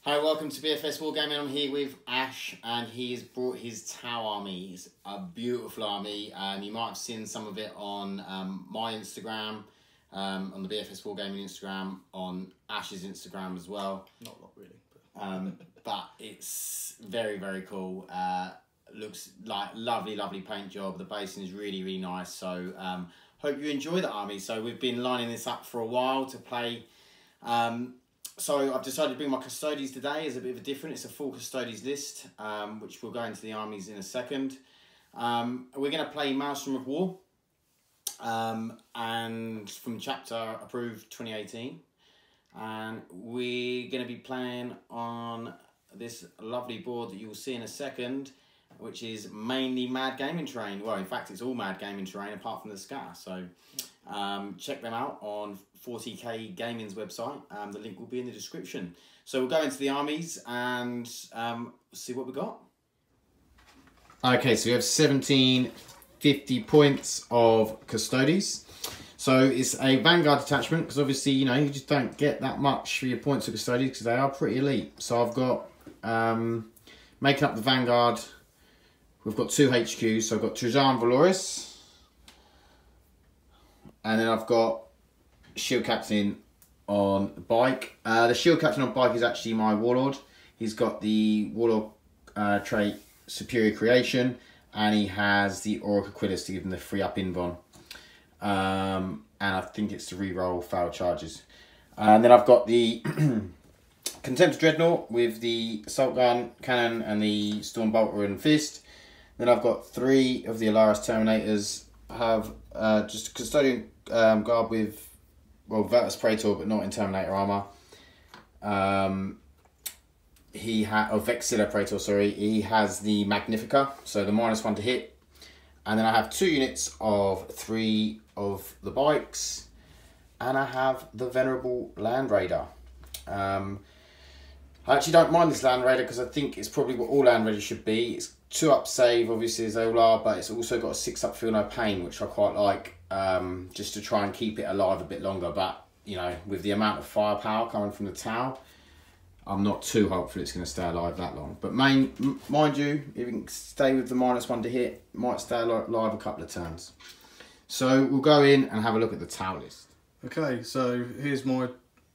Hi, welcome to BFS Wargaming. I'm here with Ash, and he's brought his Tau army. It's a beautiful army. You might have seen some of it on my Instagram, on the BFS Wargaming Instagram, on Ash's Instagram as well. Not a lot really. But it's very, very cool. Looks like lovely paint job. The basing is really nice. So hope you enjoy the army. So we've been lining this up for a while to play. So I've decided to bring my Custodes today as a bit of a different. It's a full Custodes list, which we'll go into the armies in a second. We're going to play Maelstrom of War, and from chapter approved 2018. And we're going to be playing on this lovely board that you will see in a second, which is mainly Mad Gaming terrain. Well, in fact, it's all Mad Gaming terrain apart from the scatter. So check them out on 40k Gaming's website. The link will be in the description. So we'll go into the armies and see what we got. Okay, so we have 1750 points of Custodes. So it's a Vanguard detachment because obviously, you know, you just don't get that much for your points of Custodes because they are pretty elite. So I've got, making up the Vanguard, we've got 2 HQs. So I've got Trajan Valoris, and then I've got Shield Captain on bike. The Shield Captain on bike is actually my Warlord. He's got the Warlord trait Superior Creation, and he has the Auric Aquilus to give him the free up invuln. And I think it's to reroll foul charges. And then I've got the Contemptor Dreadnought with the Assault Gun, Cannon, and the Storm Bolter and Fist. Then I've got 3 of the Alaris Terminators. I have just a Custodian Guard with, well, Vertus Praetor, but not in Terminator armor. Vexilla Praetor, sorry. He has the Magnifica, so the -1 to hit. And then I have 2 units of 3 of the bikes, and I have the Venerable Land Raider. I actually don't mind this Land Raider because I think it's probably what all Land Raiders should be. It's 2-up save, obviously, as they all are, but it's also got a 6-up feel no pain, which I quite like, just to try and keep it alive a bit longer. But, you know, with the amount of firepower coming from the Tau, I'm not too hopeful it's going to stay alive that long. But mind you, if you can stay with the -1 to hit, it might stay alive a couple of turns. So we'll go in and have a look at the Tau list. Okay, so here's my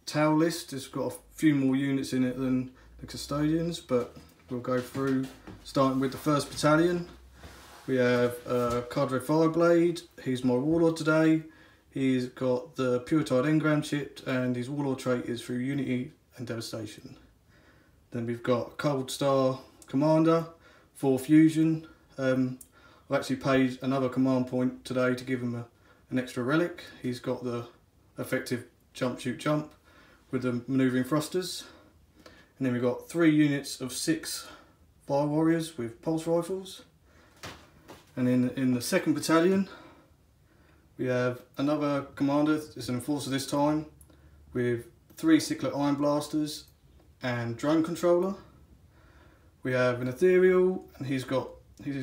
Tau list. It's got a few more units in it than the Custodians, but we'll go through, starting with the 1st Battalion. We have Cadre Fireblade. He's my Warlord today. He's got the Puretide Engram chipped, and his Warlord trait is through Unity and Devastation. Then we've got Cold Star Commander, 4 fusion. I've actually paid another command point today to give him an extra relic. He's got the effective jump, shoot, jump with the manoeuvring thrusters. And then we've got 3 units of 6 Fire Warriors with pulse rifles. And in the 2nd Battalion, we have another commander, it's an enforcer this time, with 3 Cyclet Iron Blasters and drone controller. We have an Ethereal, and he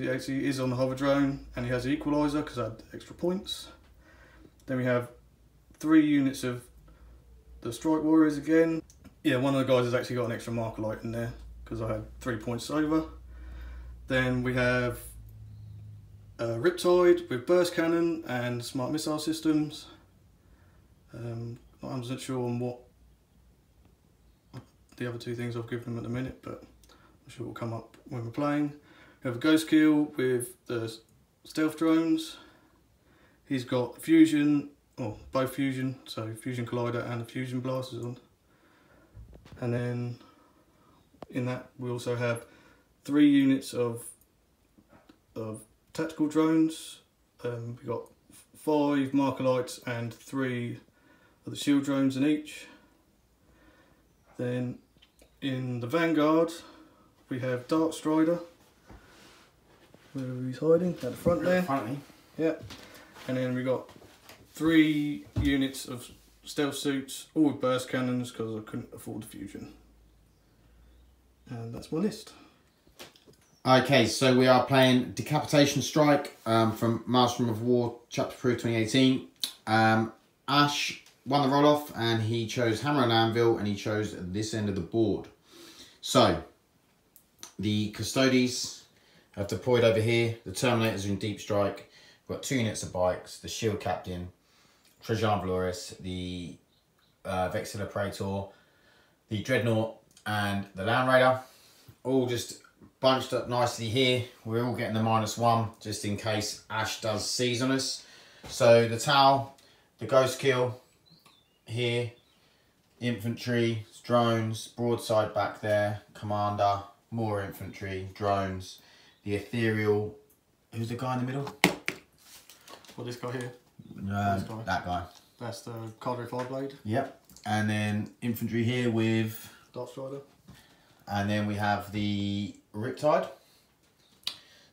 actually is on the hover drone, and he has the equalizer because I had extra points. Then we have 3 units of the Strike Warriors again. Yeah, one of the guys has actually got an extra marker light in there because I had 3 points over. Then we have Riptide with burst cannon and smart missile systems. Not 100% sure on what the other 2 things I've given them at the minute, but I'm sure it will come up when we're playing. We have a Ghost Kill with the stealth drones. He's got fusion, or both fusion, so fusion collider and the fusion blasters on. And then in that we also have 3 units of tactical drones. We've got 5 marker lights and 3 of the shield drones in each. Then in the Vanguard we have Dark Strider. Where he's hiding? At the front there. Yeah. And then we got 3 units of stealth suits, all with burst cannons because I couldn't afford the fusion. And that's my list. Okay, so we are playing Decapitation Strike from Maelstrom of War, Chapter Approved 2018. Ash won the roll-off and he chose Hammer and Anvil and he chose this end of the board. So, the Custodes have deployed over here. The Terminators are in deep strike. We've got 2 units of bikes, the Shield Captain, Trajan Valoris, the Vexilla Praetor, the Dreadnought, and the Land Raider. All just bunched up nicely here. We're all getting the -1 just in case Ash does seize on us. So the Tau, the Ghost Kill here, infantry, drones, broadside back there, commander, more infantry, drones, the ethereal. Who's the guy in the middle? What, this guy here? That guy. That's the Cadre Fireblade. Yep. And then infantry here with Dark Strider. And then we have the Riptide.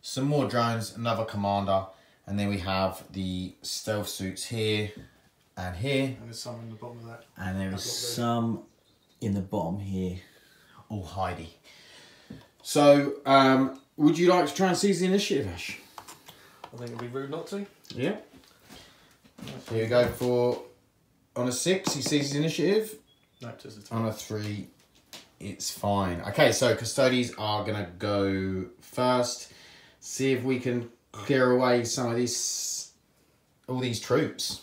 Some more drones, another commander. And then we have the stealth suits here and here. And there's some in the bottom of that. And there is some in the bottom here, all hidey. So, would you like to try and seize the initiative, Ash? I think it'd be rude not to. Yeah. Here we go for, on a 6, he seizes the initiative. No, just a 2. On a 3, it's fine. Okay, so Custodes are going to go first. See if we can clear away some of all these troops.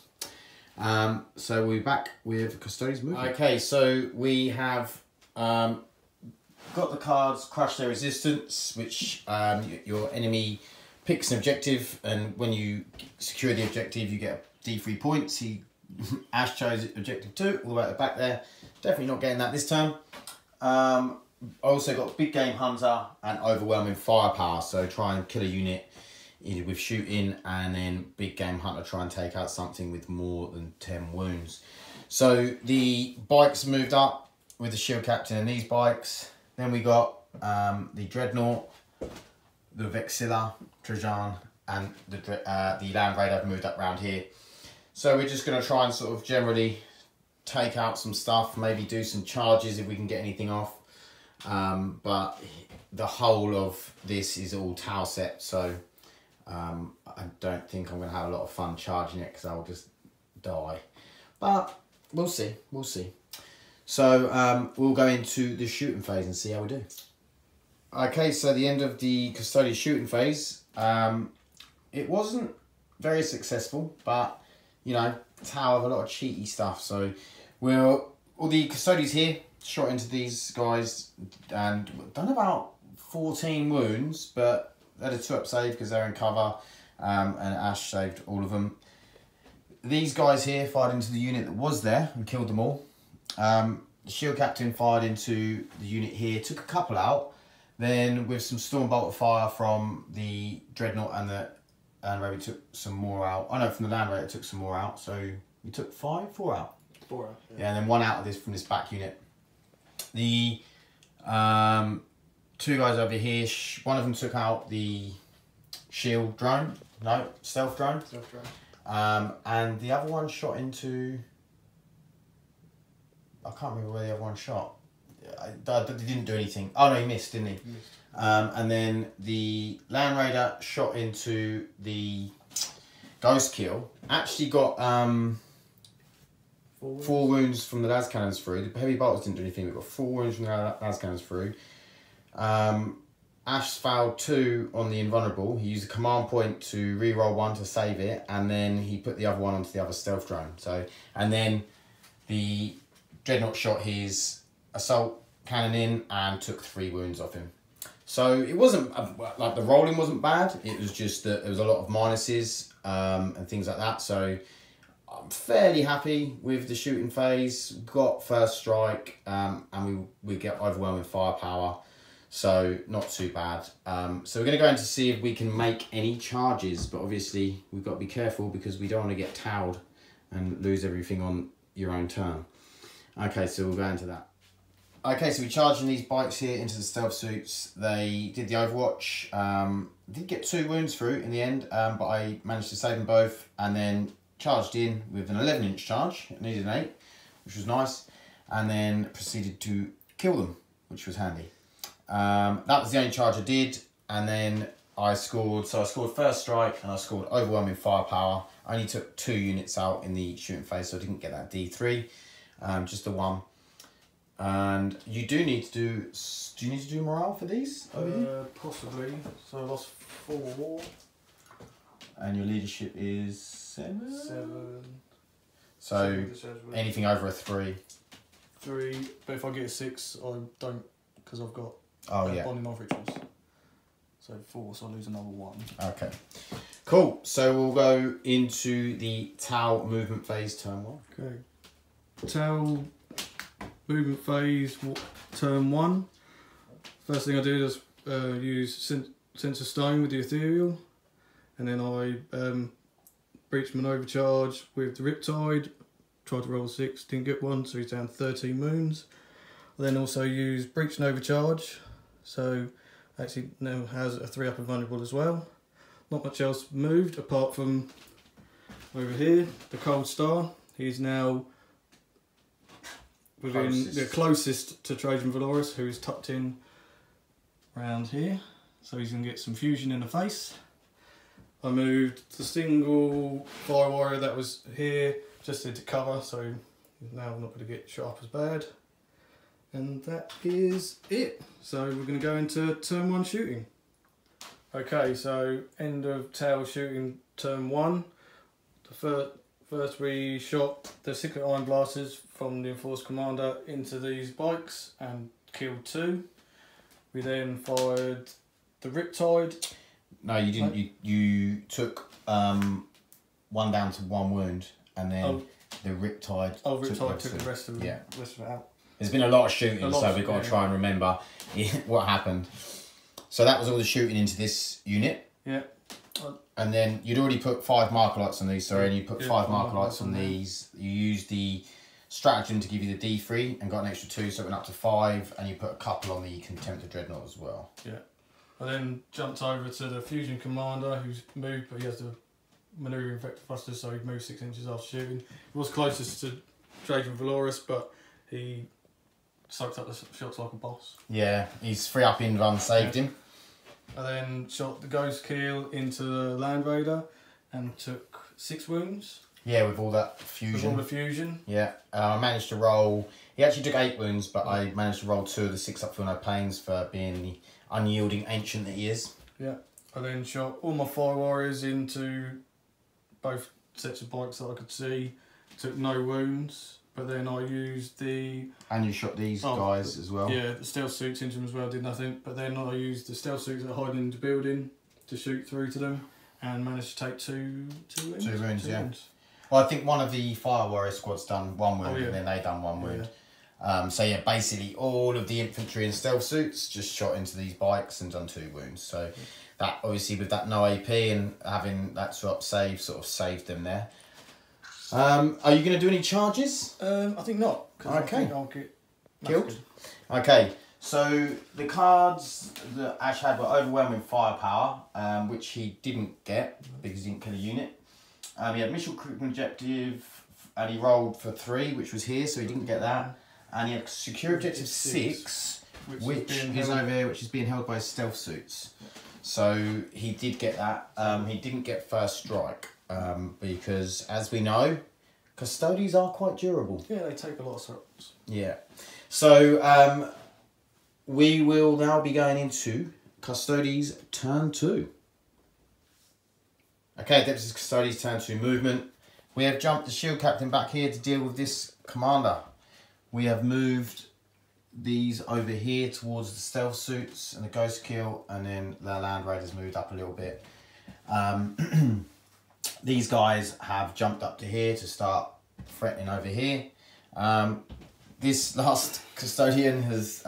So we'll be back with Custodes movement. Okay, so we have got the cards Crush Their Resistance, which your enemy picks an objective, and when you secure the objective, you get D3 points. Ash chose objective 2, all the way at the back there. Definitely not getting that this time. I also got Big Game Hunter and Overwhelming Firepower, so try and kill a unit either with shooting, and then Big Game Hunter try and take out something with more than 10 wounds. So the bikes moved up with the Shield Captain and these bikes. Then we got the Dreadnought, the Vexilla, Trajan, and the Land Raider have moved up around here. So we're just going to try and sort of generally take out some stuff, maybe do some charges if we can get anything off. But the whole of this is all Tau set, so I don't think I'm going to have a lot of fun charging it because I'll just die. But we'll see, we'll see. So we'll go into the shooting phase and see how we do. Okay, so the end of the Custodes shooting phase, it wasn't very successful, but you know, Tau have a lot of cheaty stuff. So all the Custodes here shot into these guys and done about 14 wounds, but they had a 2-up save because they're in cover, and Ash saved all of them. These guys here fired into the unit that was there and killed them all. The Shield Captain fired into the unit here, took a couple out. Then with some Stormbolt of fire from the Dreadnought and the Land Raider, took some more out. I know from the Land Raider took some more out, so we took 4 out. 4 out. Yeah, and then 1 out of this from this back unit. The 2 guys over here, one of them took out the shield drone, no, stealth drone. Stealth drone. And the other one shot into, I can't remember where the other one shot. He didn't do anything. Oh no, he missed, didn't he? He missed. And then the Land Raider shot into the Ghost Kill. Actually got 4 wounds from the las cannons through. The heavy bolts didn't do anything. We got 4 wounds from the las cannons through. Ash fouled 2 on the invulnerable. He used a command point to re-roll 1 to save it, and then he put the other one onto the other stealth drone. So, and then the Dreadnought shot his assault cannon in and took 3 wounds off him. So it wasn't like the rolling wasn't bad. It was just that there was a lot of minuses and things like that. So I'm fairly happy with the shooting phase. Got first strike, and we get overwhelming firepower. So not too bad. So we're going to go in to see if we can make any charges, but obviously we've got to be careful because we don't want to get towed and lose everything on your own turn. Okay, so we'll go into that. Okay, so we're charging these bikes here into the stealth suits. They did the overwatch. Did get 2 wounds through in the end, but I managed to save them both, and then charged in with an 11-inch charge. It needed an 8, which was nice, and then proceeded to kill them, which was handy. That was the only charge I did, and then I scored. So I scored first strike and I scored overwhelming firepower. I only took 2 units out in the shooting phase, so I didn't get that D3, just the 1. And you do need to do. Do you need to do morale for these? Possibly. So I lost 4. And your leadership is 7. 7. So anything over a 3. 3. But if I get a 6, I don't, because I've got bonding of rituals. So 4, so I lose another 1. Okay. Cool. So we'll go into the Tau movement phase, turn 1. Okay. Tau movement phase, turn 1. First thing I did is use Sense of Stone with the Ethereal, and then I breached an overcharge with the Riptide. Tried to roll 6, didn't get one, so he's down 13 moons. I then also used Breach and Overcharge, so actually now has a 3 up and vulnerable as well. Not much else moved apart from over here, the Cold Star. He's now within the closest to Trajan Valoris, who is tucked in around here, so he's going to get some fusion in the face. I moved the single Fire Warrior that was here just into cover, so now I'm not going to get shot up as bad. And that is it. So we're going to go into turn 1 shooting. Okay, so end of Tau shooting turn 1. First we shot the Cyclic Iron Blasters from the Enforced Commander into these bikes and killed 2. We then fired the Riptide. No, you didn't. You took 1 down to 1 wound, and then the Riptide. Oh, Riptide took the rest of it out. There's been a lot of shooting, so we've got to try and remember what happened. So that was all the shooting into this unit. Yeah. And then you'd already put 5 marker lights on these, sorry, and you put 5 marker lights on these. You used the stratagem to give you the D3 and got an extra 2, so it went up to 5, and you put a couple on the Contempt of Dreadnought as well. Yeah. I then jumped over to the Fusion Commander, who's moved, but he has the manoeuvring Vector Thrusters, so he moved 6 inches after shooting. He was closest to Trajan Valoris, but he soaked up the shots like a boss. Yeah, he's 3 up in run, saved him. I then shot the Ghost Keel into the Land Raider and took 6 wounds. Yeah, with all that fusion. With all the fusion. Yeah, I managed to roll. He actually took 8 wounds, but I managed to roll 2 of the 6 up, feel no pains for being the unyielding ancient that he is. Yeah, I then shot all my Fire Warriors into both sets of bikes that I could see. Took no wounds, but then I used the... And you shot these guys as well. Yeah, the stealth suits into them as well, did nothing. But then I used the stealth suits that are hiding in the building to shoot through to them and managed to take 2 wounds. 2 wounds, yeah. Well, I think one of the Fire Warrior squads done 1 wound and then they done 1 wound. So yeah, basically all of the infantry and stealth suits just shot into these bikes and done 2 wounds. So that obviously with that no AP and having that swap save sort of saved them there. Are you going to do any charges? I think not. Okay. I think I'll get killed. Okay, so the cards that Ash had were overwhelming firepower, which he didn't get because he didn't kill a unit. He had mission critical objective and he rolled for 3, which was here, so he didn't get that. And he had secure objective 6, which is over here, which is being held by his stealth suits. So he did get that. He didn't get first strike because, as we know, Custodes are quite durable. Yeah, they take a lot of shots. Yeah. So we will now be going into Custodes turn 2. Okay, Adeptus Custodes turn 2 movement. We have jumped the shield captain back here to deal with this commander. We have moved these over here towards the stealth suits and the ghost kill, and then the land raiders moved up a little bit. These guys have jumped up to here to start threatening over here. This last custodian has,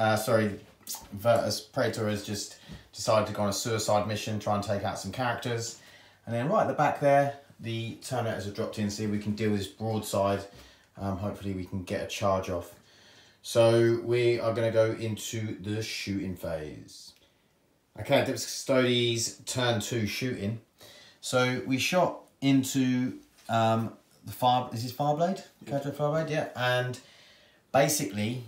Virtus Praetor has just decided to go on a suicide mission, try and take out some characters. And then right at the back there, the Terminators have dropped in, see if we can deal with this broadside. Hopefully we can get a charge off. So we are going to go into the shooting phase. Okay, Adeptus Custodes turn 2 shooting. So we shot into the fire. Is this Fireblade? Cadre Fireblade, yeah. And basically,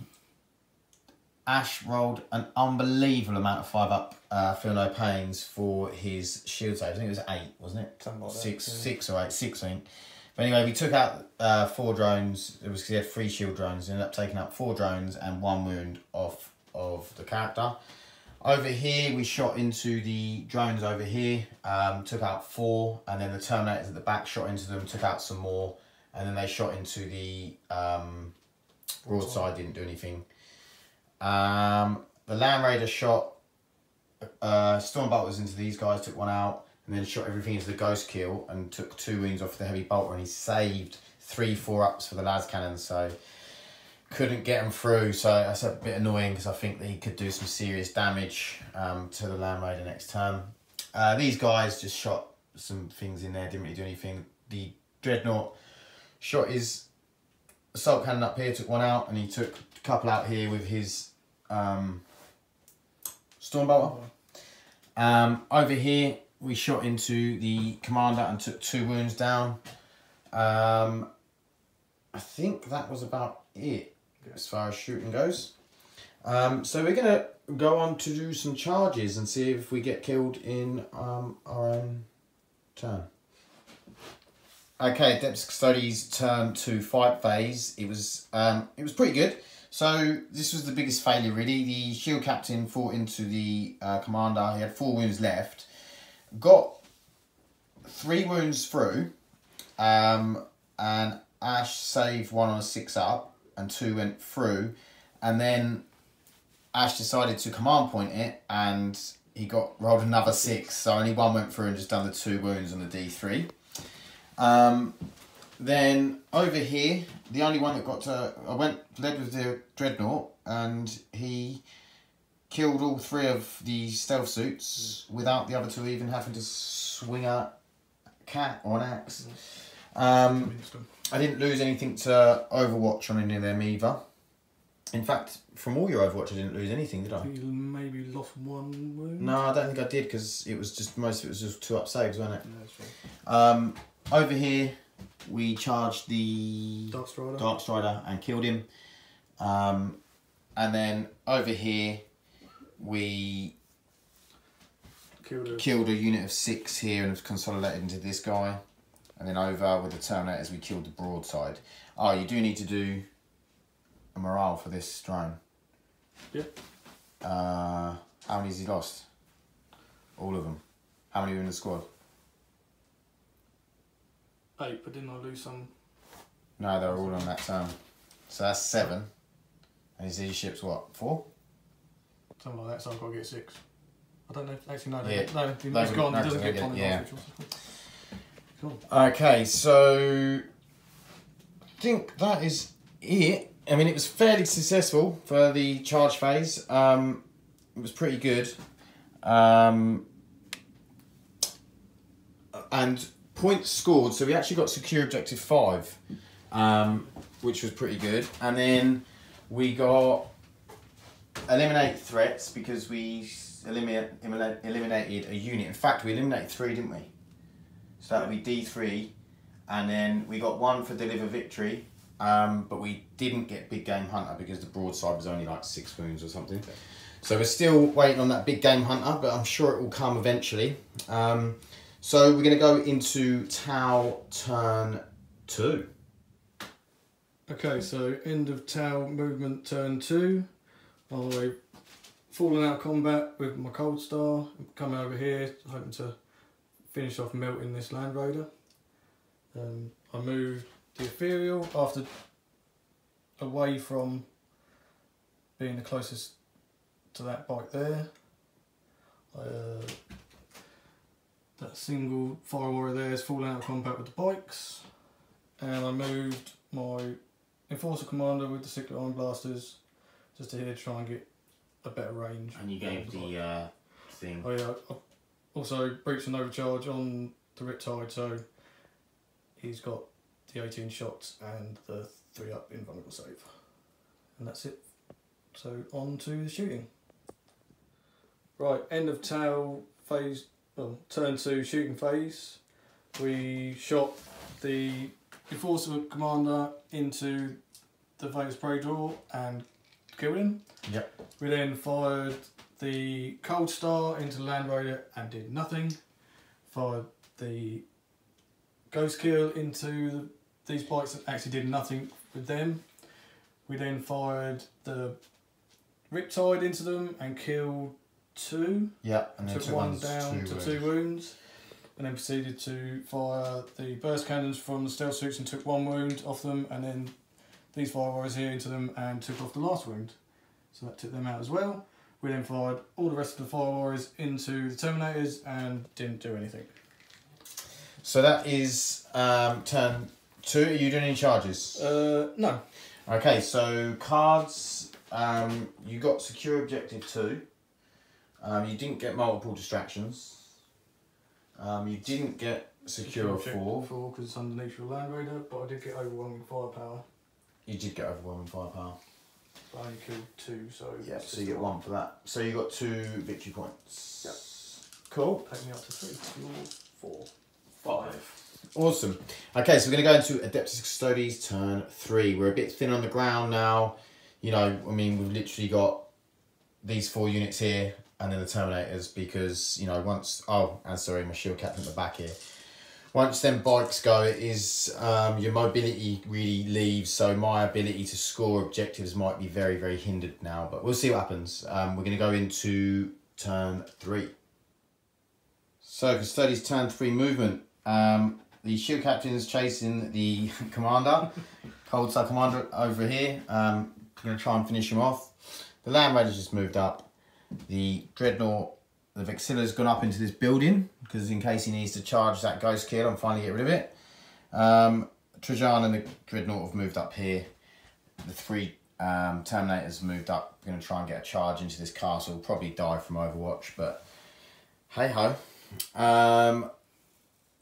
Ash rolled an unbelievable amount of 5 up feel no pains for his shield save. I think it was 8, wasn't it? Something like that, 6 or 8, 6 I think. But anyway, we took out 4 drones. It was because he had 3 shield drones. We ended up taking out 4 drones and 1 wound off of the character. Over here, we shot into the drones over here, took out 4, and then the Terminators at the back shot into them, took out some more, and then they shot into the broadside, didn't do anything. The Land Raider shot Storm Bolters into these guys, took 1 out, and then shot everything into the Ghost Kill and took 2 wounds off the Heavy Bolter, and he saved 3 4-ups for the Las Cannons, so couldn't get them through. So that's a bit annoying because I think that he could do some serious damage to the Land Raider next turn. These guys just shot some things in there, didn't really do anything. The Dreadnought shot his assault cannon up here, took 1 out, and he took a couple out here with his Stormbolter. Over here, we shot into the Commander and took 2 wounds down. I think that was about it as far as shooting goes. So we're going to go on to do some charges and see if we get killed in our own turn. Okay, Adeptus Custodes turn to fight phase. It was pretty good. So this was the biggest failure really. The shield captain fought into the commander. He had 4 wounds left. Got 3 wounds through, and Ash saved 1 on a 6-up, and 2 went through, and then Ash decided to command point it, and he rolled another 6, so only 1 went through and just done the 2 wounds on the D3. Then over here, the only one that got to, led with the Dreadnought, and he killed all 3 of the stealth suits without the other 2 even having to swing a cat or an axe. I didn't lose anything to Overwatch on any of them either. In fact, from all your Overwatch, I didn't lose anything, did I? You maybe lost 1 wound? No, I don't think I did, because it was just, most of it was just 2-up saves, wasn't it? Yeah, that's right. Over here, we charged the Dark Strider and killed him. And then over here, we killed a unit of 6 here and consolidated into this guy. And then over with the Terminators, we killed the broadside. Oh, you do need to do a morale for this drone. Yeah. How many has he lost? All of them. How many were in the squad? 8, but didn't I lose some? No, they were all on that turn. So that's 7. And his ship's what, 4? Something like that, so I've got to get 6. I don't know, actually no, yeah. no, he's gone, he doesn't get Tommy yeah. Cool. Okay, so I think that is it. I mean, it was fairly successful for the charge phase. It was pretty good. And points scored, so we actually got secure objective 5, which was pretty good. And then we got eliminate threats because we eliminated a unit. In fact, we eliminated 3, didn't we? So that would be D3, and then we got 1 for deliver victory, but we didn't get big game hunter because the broadside was only like 6 wounds or something. Okay. So we're still waiting on that big game hunter, but I'm sure it will come eventually. So we're going to go into Tau turn 2. Okay, so end of Tau movement turn 2. I've fallen out of combat with my Cold Star, coming over here, hoping to finish off melting this Land Raider. I moved the Ethereal after away from being the closest to that bike there. That single Fire Warrior there is falling out of combat with the bikes, and I moved my Enforcer Commander with the Cyclic Iron Blasters just to here to try and get a better range. And you gave the thing. Oh yeah. Also, Breach and Overcharge on the Riptide, so he's got the 18 shots and the 3-up invulnerable save. And that's it. So, on to the shooting. Right, end of Tau phase, well, turn 2 shooting phase. We shot the Enforcer Commander into the Vegas Prey Draw and killed him. Yep. We then fired the Cold Star into the Land Raider and did nothing. Fired the Ghost Kill into these bikes that actually did nothing with them. We then fired the Riptide into them and killed 2. Yeah, and then took one down to 2 wounds. And then proceeded to fire the burst cannons from the stealth suits and took 1 wound off them, and then these fire warriors here into them and took off the last wound. So that took them out as well. We then fired all the rest of the fire warriors into the Terminators and didn't do anything. So that is turn 2. Are you doing any charges? No. Okay, so cards, you got secure objective 2. You didn't get multiple distractions. You didn't get secure 4. 4 because it's underneath your Land Raider, but I did get overwhelming firepower. You did get overwhelming firepower. But I only killed 2, so... Yeah, so you get 1 for that. So you got 2 victory points. Yep. Cool. Take me up to 3. You're 4. 5. Awesome. Okay, so we're going to go into Adeptus Custodes turn 3. We're a bit thin on the ground now. You know, I mean, we've literally got these 4 units here and then the Terminators because, you know, once... Oh, and sorry, my shield captain at the back here. Once them bikes go, it is your mobility really leaves, so my ability to score objectives might be very, very hindered now, but we'll see what happens. We're going to go into turn 3. So, Custodes turn 3 movement. The shield captain's chasing the commander, Cold Star Commander over here. I'm going to try and finish him off. The Land Raider's just moved up. The Dreadnought, the Vexilla's gone up into this building because in case he needs to charge that Ghost Kill and finally get rid of it. Trajan and the Dreadnought have moved up here. The 3 Terminators moved up. We're going to try and get a charge into this castle. Probably die from Overwatch, but hey ho.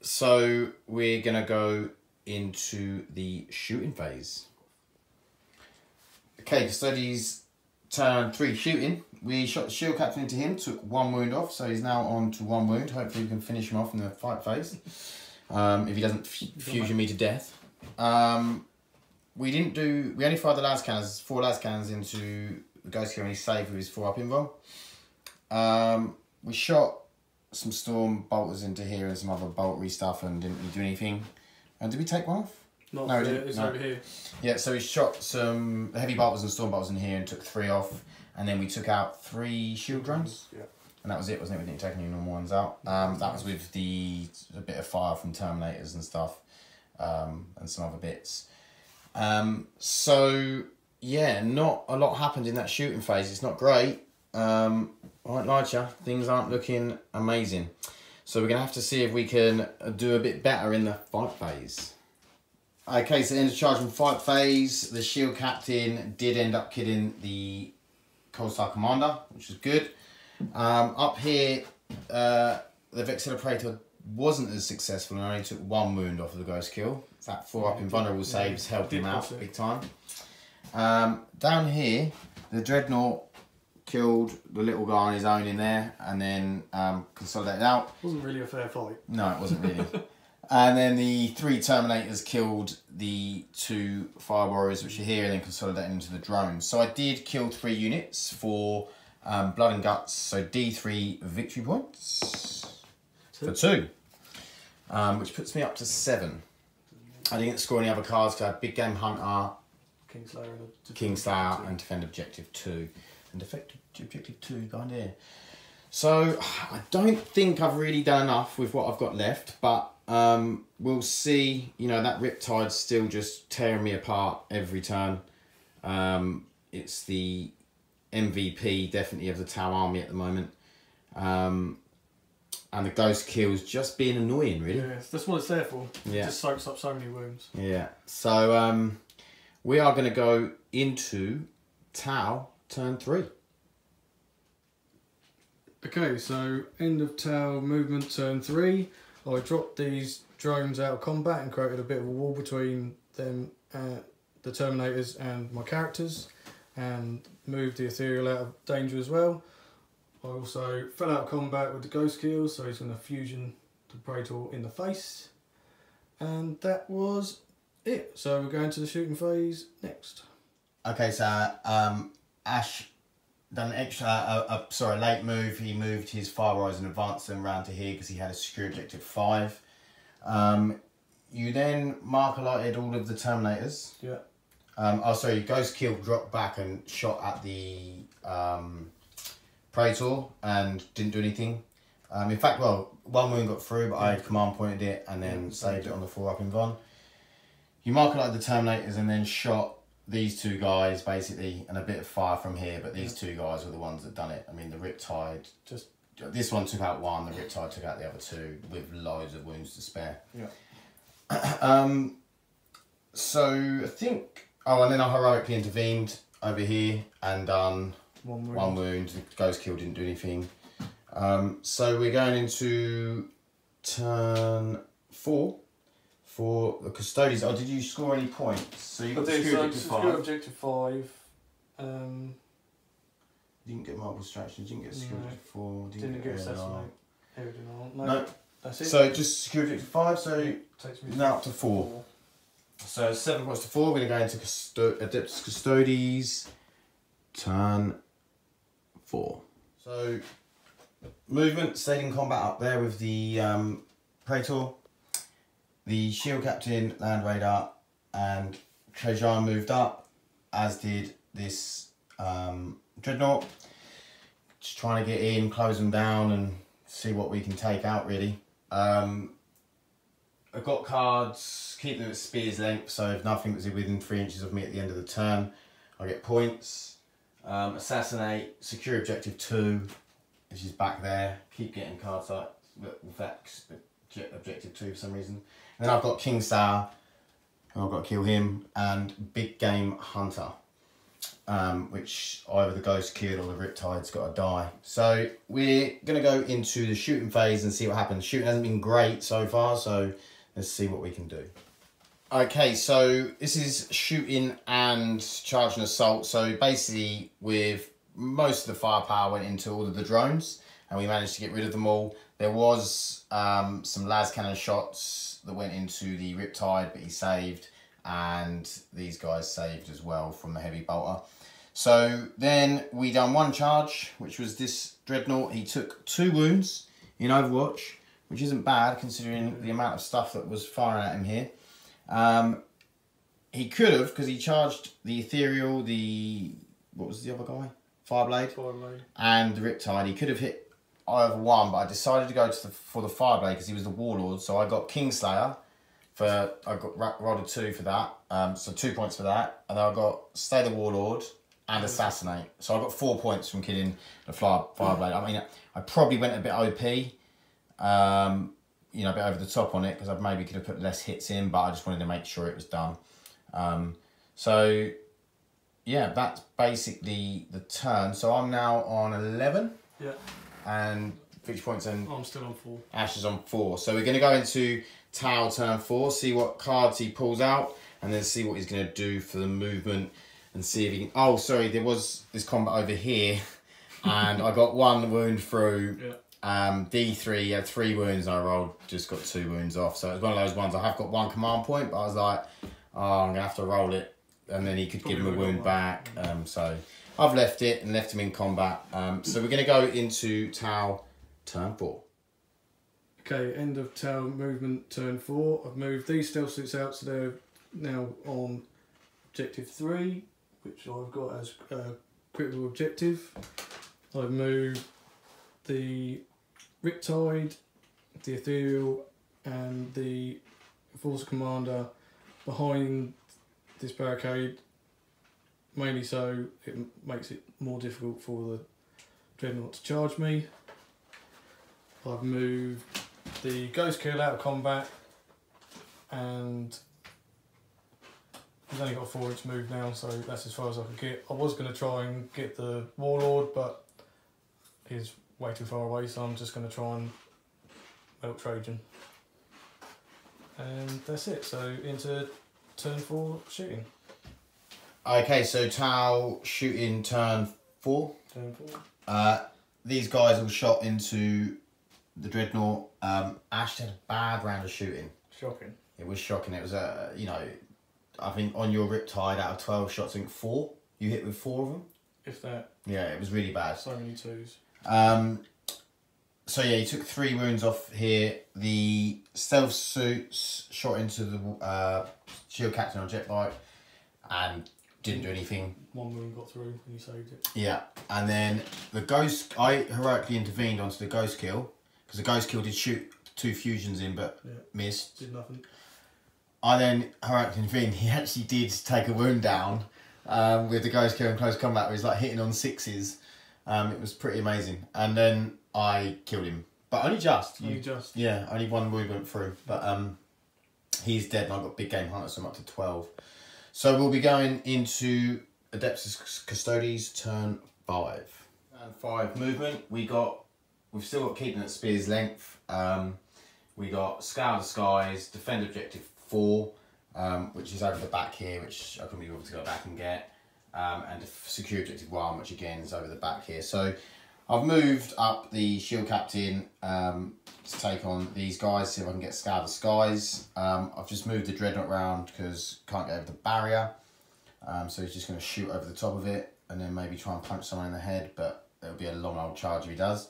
So we're going to go into the shooting phase. Okay, Custodes turn 3 shooting. We shot the shield captain into him, took 1 wound off, so he's now on to 1 wound. Hopefully we can finish him off in the fight phase. If he doesn't fusion me to death. We only fired the las cannons, 4 las cannons into the Ghost Kill and he's saved with his 4-up invul. We shot some storm bolters into here and some other boltery stuff and didn't really do anything. And did we take 1 off? No, we didn't. it's no. over here. Yeah, so we shot some heavy bolters and storm bolters in here and took 3 off. And then we took out 3 shield drones. Yeah. And that was it, wasn't it? We didn't take any normal ones out. That was with a bit of fire from Terminators and stuff. And some other bits. So, yeah, not a lot happened in that shooting phase. It's not great. I won't lie to you, things aren't looking amazing. So we're going to have to see if we can do a bit better in the fight phase. Okay, so end of charge and fight phase. The shield captain did end up killing the Cold Star Commander, which is good. Up here, the Vexilla Praetor wasn't as successful and only took 1 wound off of the Ghost Kill. That 4-up invulnerable saves helped him out big time. Down here, the Dreadnought killed the little guy on his own in there and then consolidated out. It wasn't really a fair fight. No, it wasn't really. And then the 3 Terminators killed the 2 Fire Warriors, which are here, and then consolidated into the drones. So I did kill 3 units for Blood and Guts, so D3 victory points for 2, which puts me up to 7. I didn't score any other cards because I had Big Game Hunter, Kingslayer and Defend Objective 2. And Defend Objective 2 behind here. So I don't think I've really done enough with what I've got left, but we'll see. You know, that Riptide's still just tearing me apart every turn. It's the MVP definitely of the Tau army at the moment. And the Ghost Kill's just being annoying, really. Yeah, that's what it's there for. Yeah. It just soaks up so many wounds. Yeah. So we are going to go into Tau turn 3. Okay, so end of Tau movement turn 3. I dropped these drones out of combat and created a bit of a wall between them, the Terminators and my characters, and moved the Ethereal out of danger as well. I also fell out of combat with the Ghost Kill, so he's going to fusion the Praetor in the face. And that was it. So we're going to the shooting phase next. Okay, so Ash done an extra, late move. He moved his Fire Rise and advanced them around to here because he had a secure objective 5. you then marker-lighted all of the Terminators. Yeah. Oh, sorry, Ghost Kill dropped back and shot at the Praetor and didn't do anything. In fact, well, one wound got through, but I had command pointed it and then saved it on the 4-up in Von. You marker-lighted the Terminators and then shot these two guys, basically, and a bit of fire from here, but these two guys were the ones that done it. I mean, the Riptide, this one took out one, the Riptide took out the other two, with loads of wounds to spare. Yeah. So, I think... Oh, and then I heroically intervened over here and done one wound. The Ghost Kill didn't do anything. So we're going into turn 4 for the Custodes. Oh, did you score any points? So you got secure objective 5. You didn't get multiple distractions, you didn't get secure objective 4. Didn't get assassinate. No. That's it. So just secure objective 5, so takes me now up to 4. So 7 points to 4, we're going to go into Adeptus Custodes, turn 4. So, movement, stayed in combat up there with the Praetor, the Shield Captain, Land Raider, and Trajan moved up, as did this Dreadnought. Just trying to get in, close them down, and see what we can take out, really. I've got cards, keep them at spear's length, so if nothing was within 3 inches of me at the end of the turn, I get points. Assassinate, secure objective 2, which is back there. Keep getting cards like Vex, objective 2 for some reason. And then I've got Kingslayer, I've got to kill him, and Big Game Hunter, which either the Ghost Kill or the Riptide's got to die. So we're going to go into the shooting phase and see what happens. Shooting hasn't been great so far, so let's see what we can do. Okay, so this is shooting and charge and assault. So basically, with most of the firepower went into all of the drones, and we managed to get rid of them all. There was some las cannon shots that went into the Riptide, but he saved, and these guys saved as well from the heavy bolter. So then we done one charge, which was this Dreadnought. He took 2 wounds in Overwatch, which isn't bad considering the amount of stuff that was firing at him here. He could have, because he charged the Ethereal, what was the other guy? Fireblade. And the Riptide. He could have hit either one, but I decided to go for the Fireblade because he was the Warlord. So I got Kingslayer. I got rolled a 2 for that. So 2 points for that. And then I got Stay the Warlord and Assassinate. So I got 4 points from killing the Fireblade. I mean, I probably went a bit OP. You know, a bit over the top on it because I maybe could have put less hits in, but I just wanted to make sure it was done. So yeah, that's basically the turn. So I'm now on 11. Yeah. And Victory Point's in. I'm still on 4. Ash is on 4. So we're going to go into Tau turn 4, see what cards he pulls out, and then see what he's going to do for the movement, and see if he can... Oh, sorry, there was this combat over here, and I got 1 wound through. Yeah. D3, had 3 wounds, and I rolled, just got 2 wounds off. So it was one of those ones, I have got 1 command point, but I was like, oh, I'm going to have to roll it. And then he could give him a wound back. So I've left it and left him in combat. So we're going to go into Tau turn 4. Okay, end of Tau movement turn 4. I've moved these stealth suits out, so they're now on objective 3, which I've got as critical objective. I've moved the Riptide, the Ethereal, and the Force Commander behind this barricade, mainly so it makes it more difficult for the Dreadnought to charge me. I've moved the Ghost Kill out of combat, and he's only got a 4-inch move now, so that's as far as I could get. I was going to try and get the Warlord, but he's way too far away, so I'm just going to try and melt Trajan. And that's it, so into turn 4 shooting. Okay, so Tau shooting turn 4. Turn 4. These guys all shot into the Dreadnought. Ash had a bad round of shooting. Shocking. It was shocking. It was, you know, I think on your Riptide out of 12 shots, I think 4. You hit with 4 of them. If that. Yeah, it was really bad. So many 2s. So yeah, he took 3 wounds off here. The stealth suits shot into the shield captain on jet bike and didn't do anything. 1 wound got through and you saved it. Yeah, and then the ghost, I heroically intervened onto the ghost kill because the ghost kill did shoot 2 fusions in but missed. Did nothing. I then heroically intervened. He actually did take a wound down with the ghost kill in close combat. He was like hitting on 6s. It was pretty amazing. And then I killed him, but only just. Yeah, only 1 wound went through, but he's dead and I've got big game hunter, so I'm up to 12. So we'll be going into Adeptus Custodes turn 5. And 5 movement. We've still got keeping at spear's length. We got Scour the Skies, defend objective 4, which is over the back here, which I couldn't be able to go back and get. And secure objective 1, which again is over the back here. So I've moved up the shield captain to take on these guys, see if I can get Scour the Skies. I've just moved the dreadnought around because can't get over the barrier. So he's just going to shoot over the top of it and then maybe try and punch someone in the head, but it'll be a long old charge if he does.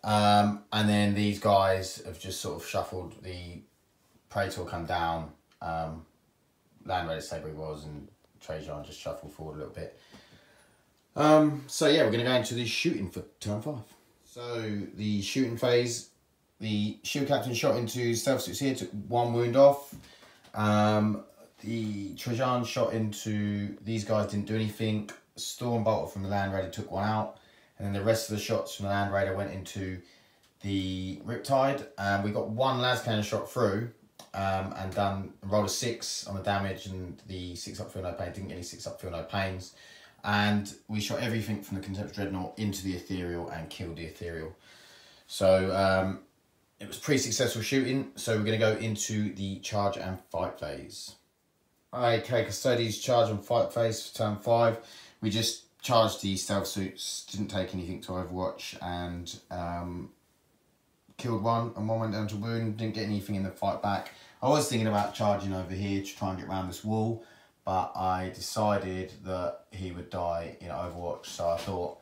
And then these guys have just sort of shuffled. The Praetor come down, Land Raider stayed where he was, and Trajan just shuffled forward a little bit. So yeah, we're going to go into the shooting for turn 5. So the shooting phase, the shield captain shot into stealth suits here, took 1 wound off. The Trajan shot into these guys, didn't do anything. Storm bolter from the Land Raider took 1 out. And then the rest of the shots from the Land Raider went into the Riptide. And we got 1 las cannon shot through and rolled a 6 on the damage, and the 6 up feel no pain, didn't get any 6 up feel no pains. And we shot everything from the Contemptuous Dreadnought into the Ethereal and killed the Ethereal. So it was pretty successful shooting. So we're going to go into the charge and fight phase. Okay, Custodes charge and fight phase for turn 5. We just charged the stealth suits, didn't take anything to Overwatch, and killed 1, and 1 went down to wound, didn't get anything in the fight back. I was thinking about charging over here to try and get around this wall, but I decided that he would die in Overwatch, so I thought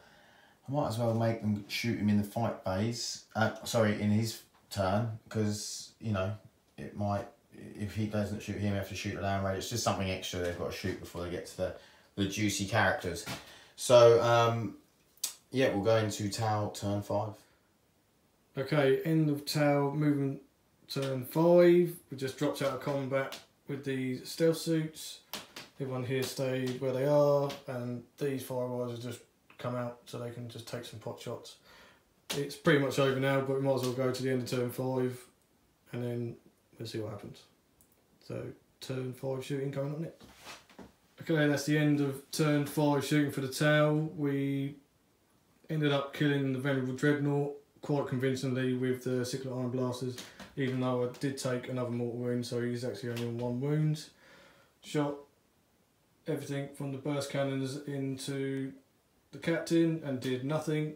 I might as well make them shoot him in the fight phase, in his turn, because, you know, it might, if he doesn't shoot him, have to shoot the Land Raider. It's just something extra they've got to shoot before they get to the juicy characters. So, yeah, we'll go into Tau turn 5. Okay, end of Tau, movement turn 5. We just dropped out of combat with the stealth suits. Everyone here stayed where they are, and these firewires have just come out so they can just take some pot shots. It's pretty much over now, but we might as well go to the end of turn 5 and then we'll see what happens. So, turn 5 shooting coming up next. Okay, that's the end of turn 5 shooting for the Tau. We ended up killing the Venerable Dreadnought quite convincingly with the Cyclic Iron Blasters, even though I did take another mortal wound, so he's actually only on 1 wound. Shot everything from the burst cannons into the captain and did nothing.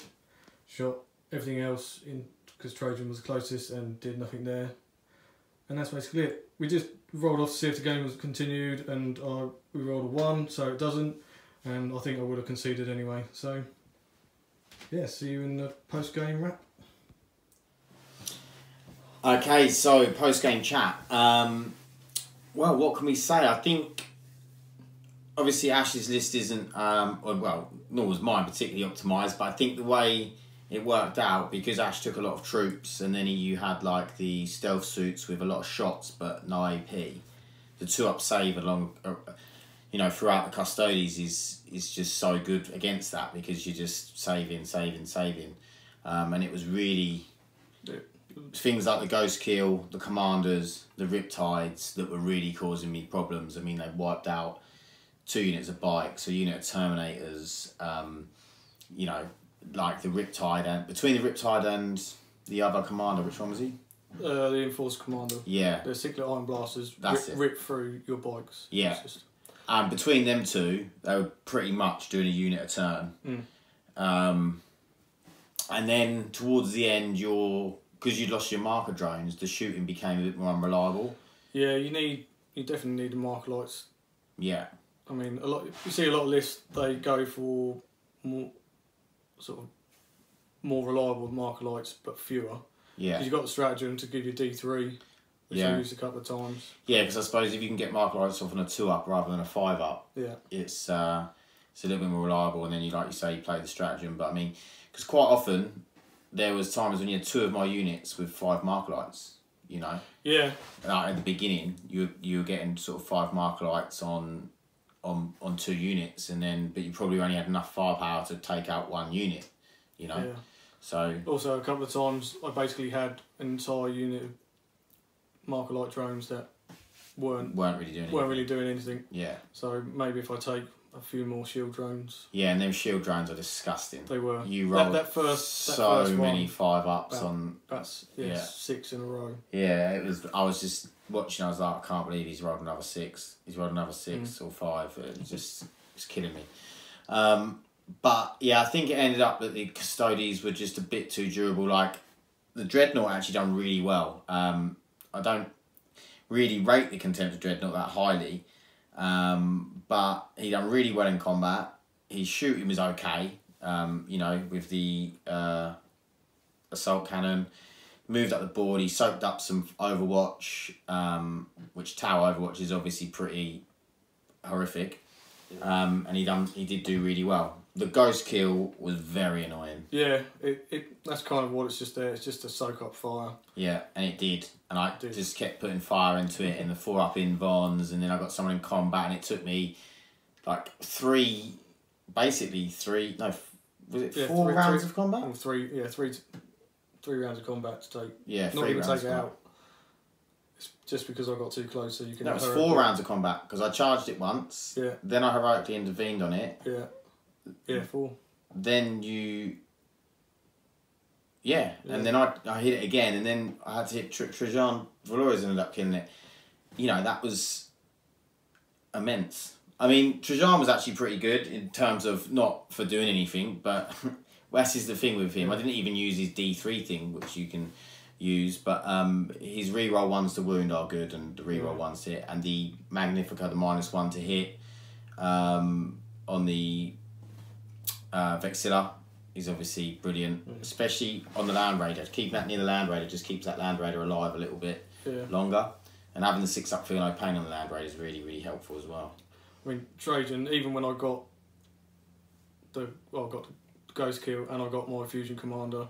Shot everything else in because Trajan was the closest and did nothing there. And that's basically it. We just rolled off to see if the game was continued, and we rolled a 1, so it doesn't, and I think I would have conceded anyway. So yeah, see you in the post-game wrap. Okay, so post-game chat. Well, what can we say? I think obviously Ash's list isn't, well, nor was mine particularly optimised, but I think the way it worked out, because Ash took a lot of troops and then you had like the stealth suits with a lot of shots but no AP, the 2-up save along, you know, throughout the Custodes is just so good against that, because you're just saving. And it was really things like the Ghost Kill, the Commanders, the Riptides that were really causing me problems. I mean, they wiped out 2 units of bikes, a unit of Terminators, you know, like the Riptide, and between the Riptide and the other commander, which one was he? The Enforced Commander. Yeah. The Cyclic Iron Blasters rip through your bikes. Yeah. And between them 2, they were pretty much doing a unit a turn. And then towards the end, because you'd lost your marker drones, the shooting became a bit more unreliable. Yeah, you definitely need the marker lights. Yeah. I mean, you see a lot of lists, they go for more sort of more reliable marker lights, but fewer. Yeah. Because you've got the stratagem to give you D3, which I used a couple of times. Yeah, because I suppose if you can get marker lights off on a 2-up rather than a 5-up, yeah, it's a little bit more reliable. And then you, like you say, you play the stratagem. But I mean, because quite often there was times when you had 2 of my units with 5 marker lights. You know. Yeah. Like at the beginning, you were getting sort of 5 marker lights on 2 units, and then but you probably only had enough firepower to take out 1 unit. You know. Yeah. So also a couple of times I basically had an entire unit of marker light drones that weren't really doing anything. Yeah. So maybe if I take a few more shield drones. Yeah, and them shield drones are disgusting. They were. You rolled that first so many one, 5-ups on. That's 6 in a row. Yeah, it was. I was just watching. I was like, I can't believe he's rolled another 6. He's rolled another 6 or 5. It's killing me. But yeah, I think it ended up that the Custodes were just a bit too durable. Like the Dreadnought actually done really well. I don't really rate the Contemptor Dreadnought that highly, but he done really well in combat. His shooting was okay. You know, with the assault cannon, moved up the board. He soaked up some Overwatch, which Tower Overwatch is obviously pretty horrific. And he did do really well. The ghost kill was very annoying. Yeah, that's kind of what it's just there. It's just to soak up fire. Yeah, and it did. And I just kept putting fire into it in the 4-up in Vons, and then I got someone in combat, and it took me like 3 rounds of combat? Or 3 rounds of combat to take. Yeah, not 3 even rounds take it out. It's just because I got too close, so you can. That was 4 rounds of combat because I charged it once. Yeah. Then I heroically intervened on it. Yeah. Yeah, 4. Then you. Yeah, and then I hit it again, and then I had to hit Trajan. Valorius ended up killing it. You know, that was immense. I mean, Trajan was actually pretty good in terms of not for doing anything, but that's is the thing with him. I didn't even use his D3 thing, which you can use, but his reroll 1s to wound are good, and the reroll 1s to hit, and the Magnifica, the -1 to hit on the Vexilla is obviously brilliant, especially on the Land Raider. Keeping that near the Land Raider just keeps that Land Raider alive a little bit longer, and having the 6-up feel no pain on the Land Raider is really, really helpful as well. I mean, Trajan, even when I got the ghost kill and I got my fusion commander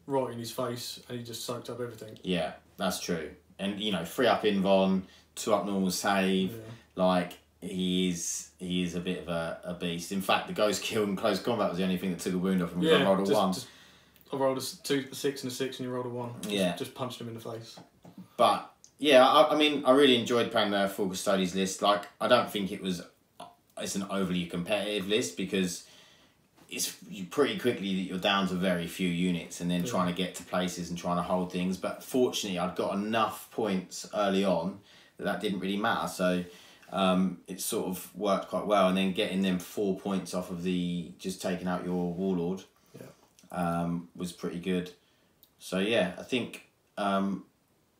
right in his face, and he just soaked up everything. Yeah, that's true. And you know, 3-up Invon, 2-up normal save, like he is a bit of a beast. In fact, the ghost kill in close combat was the only thing that took a wound off him. I rolled a 1. I rolled a 6 and a 6, and you rolled a 1. Just punched him in the face. But yeah, I mean, I really enjoyed playing the full Custodes list. Like, I don't think it's an overly competitive list because it's pretty quickly that you're down to very few units and then trying to get to places and trying to hold things. But fortunately, I'd got enough points early on that didn't really matter. So it sort of worked quite well. And then getting them 4 points off of just taking out your Warlord was pretty good. So yeah, I think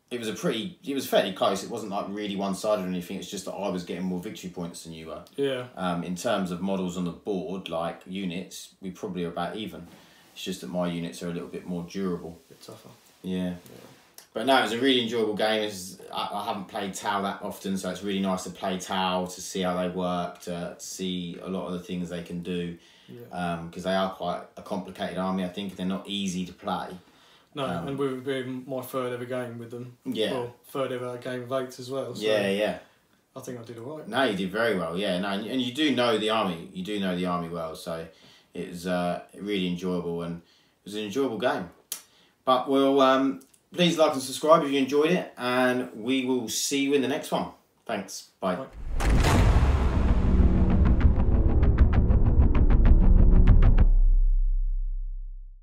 it was fairly close. It wasn't like really one-sided or anything. It's just that I was getting more victory points than you were. Yeah. In terms of models on the board, like units, we probably are about even. It's just that my units are a little bit more durable. A bit tougher. Yeah. But no, it was a really enjoyable game. I haven't played Tau that often, so it's really nice to play Tau, to see how they work, to see a lot of the things they can do. Because they are quite a complicated army, I think. They're not easy to play. No, and we've been my 3rd ever game with them. Yeah. Well, 3rd ever game of 8s as well. So yeah. I think I did all right. No, you did very well, yeah. No, and you do know the army. You do know the army well, so it was really enjoyable, and it was an enjoyable game. But we'll please like and subscribe if you enjoyed it, and we will see you in the next one. Thanks. Bye. Bye.